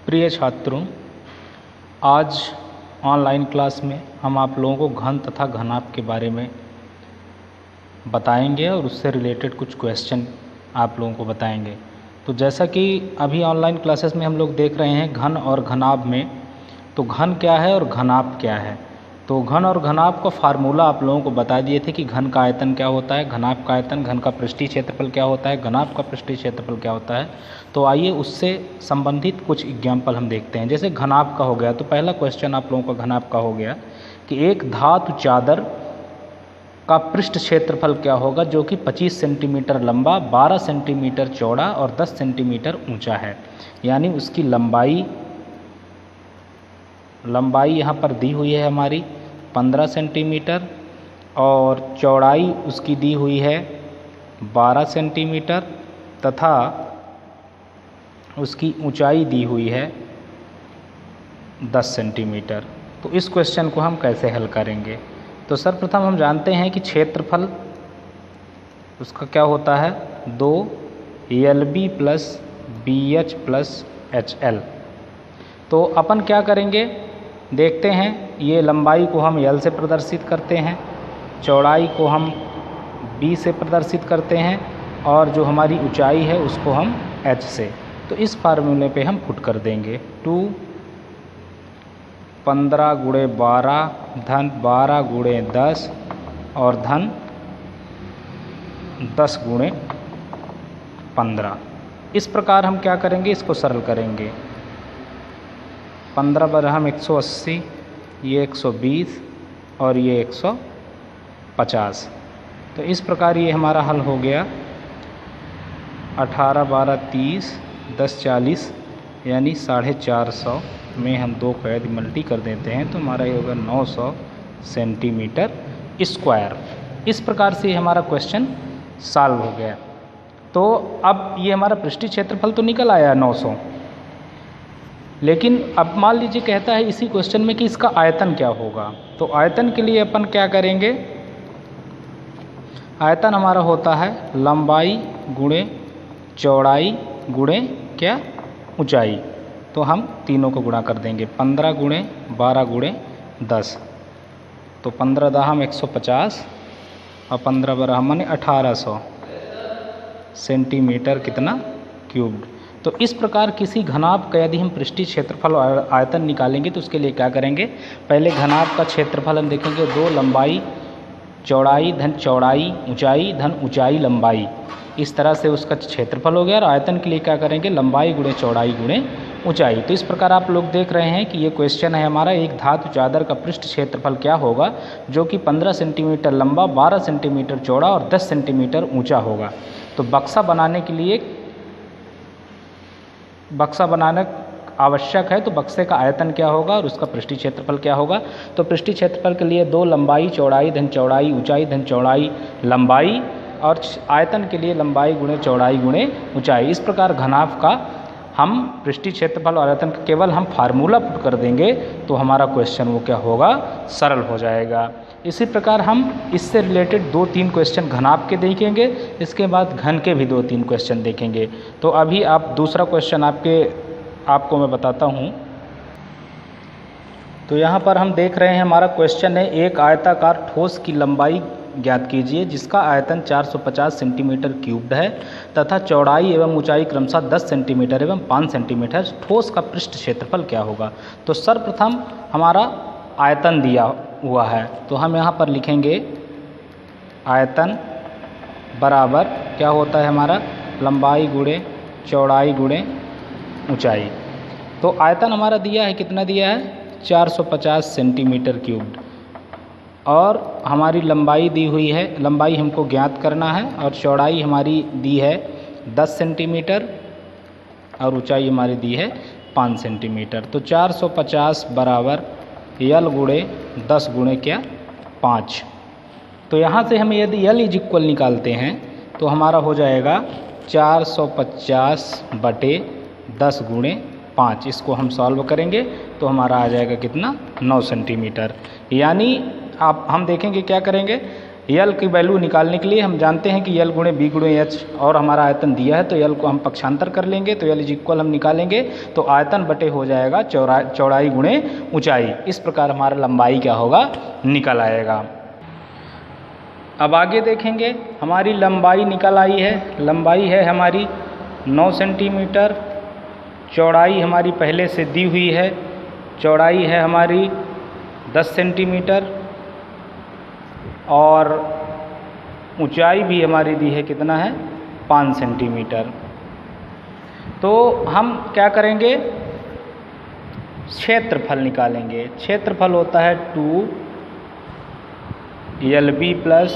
प्रिय छात्रों, आज ऑनलाइन क्लास में हम आप लोगों को घन तथा घनाभ के बारे में बताएंगे और उससे रिलेटेड कुछ क्वेश्चन आप लोगों को बताएंगे। तो जैसा कि अभी ऑनलाइन क्लासेस में हम लोग देख रहे हैं घन और घनाभ में, तो घन क्या है और घनाभ क्या है। तो घन और घनाभ का फार्मूला आप लोगों को बता दिए थे कि घन का आयतन क्या होता है, घनाभ का आयतन, घन का पृष्ठीय क्षेत्रफल क्या होता है, घनाभ का पृष्ठीय क्षेत्रफल क्या होता है। तो आइए उससे संबंधित कुछ एग्जाम्पल हम देखते हैं। जैसे घनाभ का हो गया, तो पहला क्वेश्चन आप लोगों का घनाभ का हो गया कि एक धातु चादर का पृष्ठ क्षेत्रफल क्या होगा जो कि 25 सेंटीमीटर लंबा, 12 सेंटीमीटर चौड़ा और 10 सेंटीमीटर ऊंचा है। यानी उसकी लंबाई यहाँ पर दी हुई है हमारी 15 सेंटीमीटर और चौड़ाई उसकी दी हुई है 12 सेंटीमीटर तथा उसकी ऊंचाई दी हुई है 10 सेंटीमीटर। तो इस क्वेश्चन को हम कैसे हल करेंगे। तो सर्वप्रथम हम जानते हैं कि क्षेत्रफल उसका क्या होता है, 2LB plus BH plus HL। तो अपन क्या करेंगे, देखते हैं। ये लंबाई को हम L से प्रदर्शित करते हैं, चौड़ाई को हम B से प्रदर्शित करते हैं और जो हमारी ऊंचाई है उसको हम H से। तो इस फार्मूले पे हम पुट कर देंगे 2 15 गुणे 12 धन 12 गुणे 10 और धन 10 गुणे 15। इस प्रकार हम क्या करेंगे, इसको सरल करेंगे। 15 पर हम 180, ये 120 और ये 150। तो इस प्रकार ये हमारा हल हो गया। 18 12 30 10 40 यानी 450 में हम 2 को यदि मल्टी कर देते हैं तो हमारा ये होगा 900 सेंटीमीटर स्क्वायर। इस प्रकार से हमारा क्वेश्चन सॉल्व हो गया। तो अब ये हमारा पृष्ठीय क्षेत्रफल तो निकल आया 900, लेकिन अब मान लीजिए कहता है इसी क्वेश्चन में कि इसका आयतन क्या होगा। तो आयतन के लिए अपन क्या करेंगे, आयतन हमारा होता है लंबाई गुणे चौड़ाई गुणे क्या, ऊंचाई। तो हम तीनों को गुणा कर देंगे, 15 गुणे 12 गुणे 10। तो 15 दाहम 150 और 15 बराह माने 1800 सेंटीमीटर कितना क्यूब्ड। तो इस प्रकार किसी घनाभ का यदि हम पृष्ठीय क्षेत्रफल और आयतन निकालेंगे तो उसके लिए क्या करेंगे, पहले घनाभ का क्षेत्रफल हम देखेंगे 2 लंबाई चौड़ाई धन चौड़ाई ऊंचाई धन ऊंचाई लंबाई, इस तरह से उसका क्षेत्रफल हो गया। और आयतन के लिए क्या करेंगे, लंबाई गुणे चौड़ाई गुणे ऊंचाई। तो इस प्रकार आप लोग देख रहे हैं कि ये क्वेश्चन है हमारा, एक धातु चादर का पृष्ठ क्षेत्रफल क्या होगा जो कि 15 सेंटीमीटर लंबा, 12 सेंटीमीटर चौड़ा और 10 सेंटीमीटर ऊंचा होगा। तो बक्सा बनाने के लिए बक्सा बनाना आवश्यक है, तो बक्से का आयतन क्या होगा और उसका पृष्ठीय क्षेत्रफल क्या होगा। तो पृष्ठीय क्षेत्रफल के लिए 2 लंबाई चौड़ाई धन चौड़ाई ऊंचाई धन चौड़ाई लंबाई और आयतन के लिए लंबाई गुणे चौड़ाई गुणे ऊंचाई। इस प्रकार घनाभ का हम पृष्ठीय क्षेत्रफल और आयतन का केवल हम फार्मूला पुट कर देंगे तो हमारा क्वेश्चन वो क्या होगा, सरल हो जाएगा। इसी प्रकार हम इससे रिलेटेड 2-3 क्वेश्चन घनाभ के देखेंगे, इसके बाद घन के भी 2-3 क्वेश्चन देखेंगे। तो अभी आप दूसरा क्वेश्चन आपको मैं बताता हूँ। तो यहाँ पर हम देख रहे हैं हमारा क्वेश्चन है, एक आयताकार ठोस की लंबाई ज्ञात कीजिए जिसका आयतन 450 सेंटीमीटर क्यूब्ड है तथा चौड़ाई एवं ऊंचाई क्रमशः 10 सेंटीमीटर एवं 5 सेंटीमीटर। ठोस का पृष्ठ क्षेत्रफल क्या होगा। तो सर्वप्रथम हमारा आयतन दिया हुआ है, तो हम यहाँ पर लिखेंगे आयतन बराबर क्या होता है हमारा, लंबाई गुणे चौड़ाई गुणे ऊंचाई। तो आयतन हमारा दिया है, कितना दिया है, 450 सेंटीमीटर क्यूब्ड और हमारी लंबाई दी हुई है, लंबाई हमको ज्ञात करना है और चौड़ाई हमारी दी है 10 सेंटीमीटर और ऊंचाई हमारी दी है 5 सेंटीमीटर। तो 450 बराबर L गुणे 10 गुणे क्या, 5। तो यहाँ से हम यदि L इज इक्वल निकालते हैं तो हमारा हो जाएगा 450 बटे 10 गुणे 5। इसको हम सॉल्व करेंगे तो हमारा आ जाएगा कितना, 9 सेंटीमीटर। यानी आप हम देखेंगे क्या करेंगे, यल की वैल्यू निकालने के लिए हम जानते हैं कि यल गुणे बी गुणे एच और हमारा आयतन दिया है, तो यल को हम पक्षांतर कर लेंगे, तो यल इज इक्वल हम निकालेंगे तो आयतन बटे हो जाएगा चौड़ाई गुणे ऊंचाई। इस प्रकार हमारा लंबाई क्या होगा, निकल आएगा। अब आगे देखेंगे, हमारी लंबाई निकल आई है। लंबाई है हमारी 9 सेंटीमीटर, चौड़ाई हमारी पहले से दी हुई है, चौड़ाई है हमारी 10 सेंटीमीटर और ऊंचाई भी हमारी दी है, कितना है 5 सेंटीमीटर। तो हम क्या करेंगे, क्षेत्रफल निकालेंगे। क्षेत्रफल होता है 2LB plus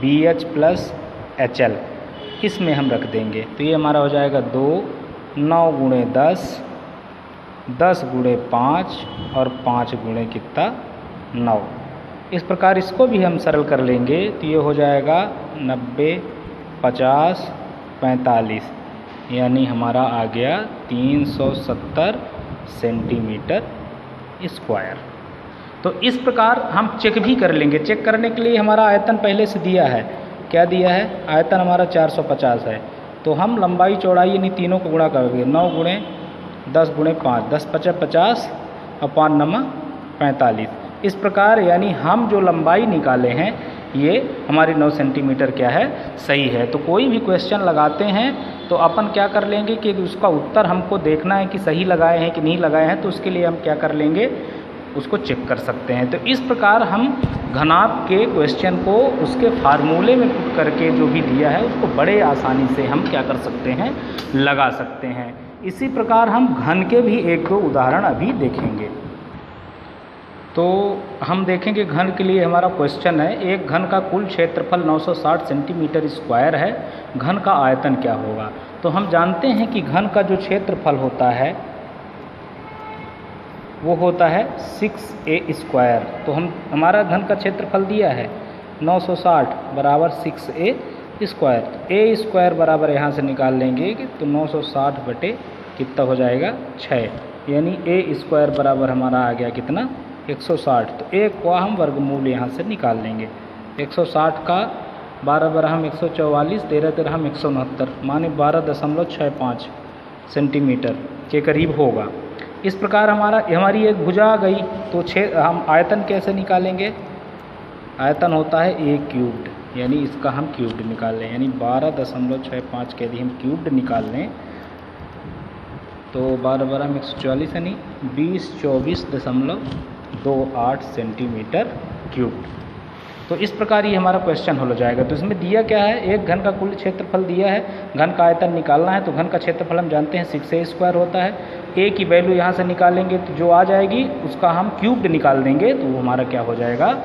BH plus HL, इसमें हम रख देंगे तो ये हमारा हो जाएगा 2, 9 गुणे 10, 10 गुणे 5 और 5 गुणे कितना 9। इस प्रकार इसको भी हम सरल कर लेंगे तो ये हो जाएगा 90, 50, 45, यानी हमारा आ गया 370 सेंटीमीटर स्क्वायर। तो इस प्रकार हम चेक भी कर लेंगे। चेक करने के लिए हमारा आयतन पहले से दिया है, क्या दिया है, आयतन हमारा 450 है, तो हम लंबाई चौड़ाई यानी तीनों को गुणा करेंगे, 9 गुणे 10 गुणे 5, 10 50 50 और 5 9 45। इस प्रकार यानी हम जो लंबाई निकाले हैं ये हमारी 9 सेंटीमीटर क्या है, सही है। तो कोई भी क्वेश्चन लगाते हैं तो अपन क्या कर लेंगे कि उसका उत्तर हमको देखना है कि सही लगाए हैं कि नहीं लगाए हैं, तो उसके लिए हम क्या कर लेंगे, उसको चेक कर सकते हैं। तो इस प्रकार हम घनाभ के क्वेश्चन को उसके फार्मूले में पुट करके जो भी दिया है उसको बड़े आसानी से हम क्या कर सकते हैं, लगा सकते हैं। इसी प्रकार हम घन के भी 1-2 उदाहरण अभी देखेंगे। तो हम देखेंगे घन के लिए हमारा क्वेश्चन है, एक घन का कुल क्षेत्रफल 960 सेंटीमीटर स्क्वायर है, घन का आयतन क्या होगा। तो हम जानते हैं कि घन का जो क्षेत्रफल होता है वो होता है 6a स्क्वायर। तो हमारा घन का क्षेत्रफल दिया है 960 बराबर 6a स्क्वायर। तो a स्क्वायर बराबर यहाँ से निकाल लेंगे कि तो 960 बटे कितना हो जाएगा 6, यानी a स्क्वायर बराबर हमारा आ गया कितना 160। तो a को हम वर्गमूल यहाँ से निकाल लेंगे, 160 का 12 बराबर 144, 13 13 169, माने 12.65 सेंटीमीटर के करीब होगा। इस प्रकार हमारी एक भुजा आ गई। तो हम आयतन कैसे निकालेंगे, आयतन होता है a क्यूब्ड, यानी इसका हम क्यूब्ड निकाल लें, यानी 12.65 के यदि हम क्यूब्ड निकाल लें तो 12 बराबर 144 यानी 2024.28 सेंटीमीटर क्यूब। तो इस प्रकार ये हमारा क्वेश्चन हो जाएगा। तो इसमें दिया क्या है, एक घन का कुल क्षेत्रफल दिया है, घन का आयतन निकालना है। तो घन का क्षेत्रफल हम जानते हैं 6a स्क्वायर होता है, a की वैल्यू यहाँ से निकालेंगे तो जो आ जाएगी उसका हम क्यूब्ड निकाल देंगे तो वो हमारा क्या हो जाएगा,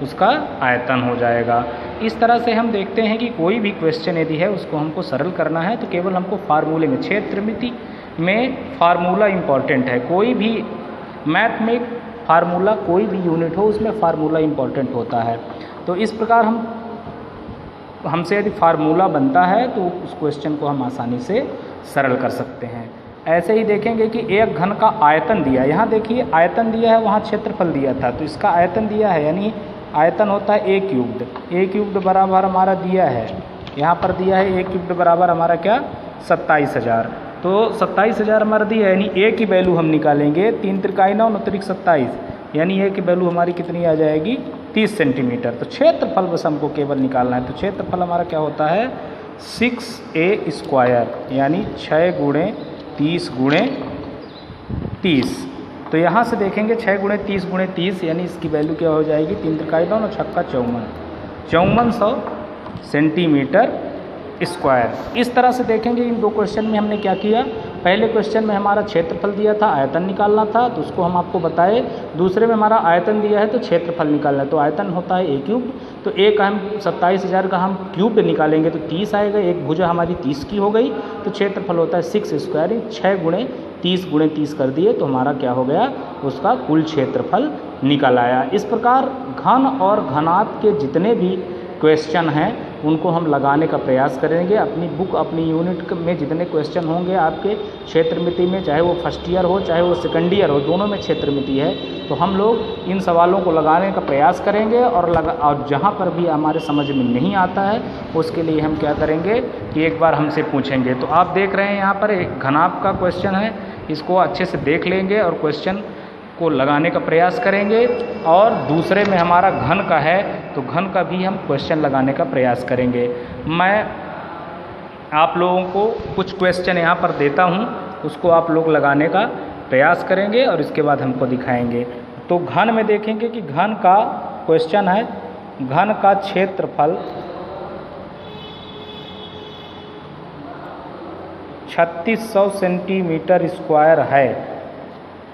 उसका आयतन हो जाएगा। इस तरह से हम देखते हैं कि कोई भी क्वेश्चन यदि है उसको हमको सरल करना है तो केवल हमको फार्मूले में, क्षेत्रमिति में फार्मूला इम्पॉर्टेंट है। कोई भी मैथ में फार्मूला, कोई भी यूनिट हो उसमें फार्मूला इम्पॉर्टेंट होता है। तो इस प्रकार हमसे यदि फार्मूला बनता है तो उस क्वेश्चन को हम आसानी से सरल कर सकते हैं। ऐसे ही देखेंगे कि एक घन का आयतन दिया है, यहाँ देखिए आयतन दिया है, वहाँ क्षेत्रफल दिया था, तो इसका आयतन दिया है, यानी आयतन होता है a क्यूब्ड। a क्यूब्ड बराबर हमारा दिया है, यहाँ पर दिया है a क्यूब्ड बराबर हमारा क्या 27,000। तो 27,000 हमारा दिया है, यानी a की वैल्यू हम निकालेंगे 3 त्रिकाई 9 9 त्रिक 27, यानी a की वैल्यू हमारी कितनी आ जाएगी 30 सेंटीमीटर। तो क्षेत्रफल बस हमको केवल निकालना है। तो क्षेत्रफल हमारा क्या होता है 6a स्क्वायर, यानी 6 गुणे 30 गुणे 30। तो यहाँ से देखेंगे 6 गुणे 30 गुणे 30, यानी इसकी वैल्यू क्या हो जाएगी 3 त्रिकाई 9 9 छक्का 5400 सेंटीमीटर स्क्वायर। इस तरह से देखेंगे इन दो क्वेश्चन में हमने क्या किया, पहले क्वेश्चन में हमारा क्षेत्रफल दिया था, आयतन निकालना था, तो उसको हम आपको बताए। दूसरे में हमारा आयतन दिया है तो क्षेत्रफल निकालना है, तो आयतन होता है a क्यूब। तो a का हम 27,000 का हम क्यूब निकालेंगे तो 30 आएगा, एक भुजा हमारी 30 की हो गई। तो क्षेत्रफल होता है 6 स्क्वायर, 6 गुणे 30 गुणे 30 कर दिए तो हमारा क्या हो गया, उसका कुल क्षेत्रफल निकल आया। इस प्रकार घन और घनात के जितने भी क्वेश्चन हैं उनको हम लगाने का प्रयास करेंगे। अपनी बुक, अपनी यूनिट में जितने क्वेश्चन होंगे आपके क्षेत्रमिति में, चाहे वो फर्स्ट ईयर हो चाहे वो सेकंड ईयर हो, दोनों में क्षेत्रमिति है, तो हम लोग इन सवालों को लगाने का प्रयास करेंगे। और जहाँ पर भी हमारे समझ में नहीं आता है उसके लिए हम क्या करेंगे कि एक बार हमसे पूछेंगे। तो आप देख रहे हैं यहाँ पर एक घनाभ का क्वेश्चन है, इसको अच्छे से देख लेंगे और क्वेश्चन को लगाने का प्रयास करेंगे। और दूसरे में हमारा घन का है, तो घन का भी हम क्वेश्चन लगाने का प्रयास करेंगे। मैं आप लोगों को कुछ क्वेश्चन यहाँ पर देता हूँ, उसको आप लोग लगाने का प्रयास करेंगे और इसके बाद हमको दिखाएंगे। तो घन में देखेंगे कि घन का क्वेश्चन है, घन का क्षेत्रफल 3600 सेंटीमीटर स्क्वायर है,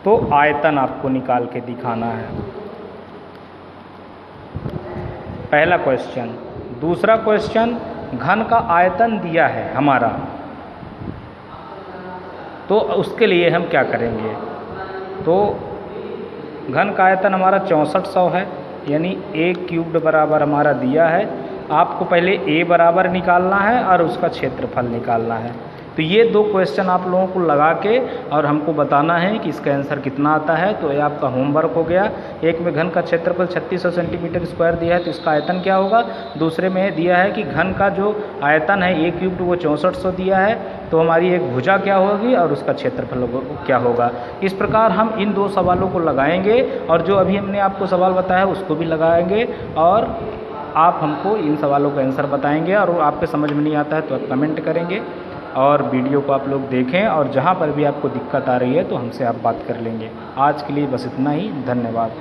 तो आयतन आपको निकाल के दिखाना है, पहला क्वेश्चन। दूसरा क्वेश्चन, घन का आयतन दिया है हमारा, तो उसके लिए हम क्या करेंगे। तो घन का आयतन हमारा 6400 है, यानी a क्यूब्ड बराबर हमारा दिया है। आपको पहले a बराबर निकालना है और उसका क्षेत्रफल निकालना है। तो ये दो क्वेश्चन आप लोगों को लगा के और हमको बताना है कि इसका आंसर कितना आता है। तो ये आपका होमवर्क हो गया। एक में घन का क्षेत्रफल 3600 सेंटीमीटर स्क्वायर दिया है, तो इसका आयतन क्या होगा। दूसरे में दिया है कि घन का जो आयतन है a क्यूब्ड वो 6400 दिया है, तो हमारी एक भुजा क्या होगी और उसका क्षेत्रफल क्या होगा। इस प्रकार हम इन दो सवालों को लगाएंगे और जो अभी हमने आपको सवाल बताया उसको भी लगाएंगे और आप हमको इन सवालों का आंसर बताएंगे। और आपके समझ में नहीं आता है तो आप कमेंट करेंगे और वीडियो को आप लोग देखें, और जहाँ पर भी आपको दिक्कत आ रही है तो हमसे आप बात कर लेंगे। आज के लिए बस इतना ही, धन्यवाद।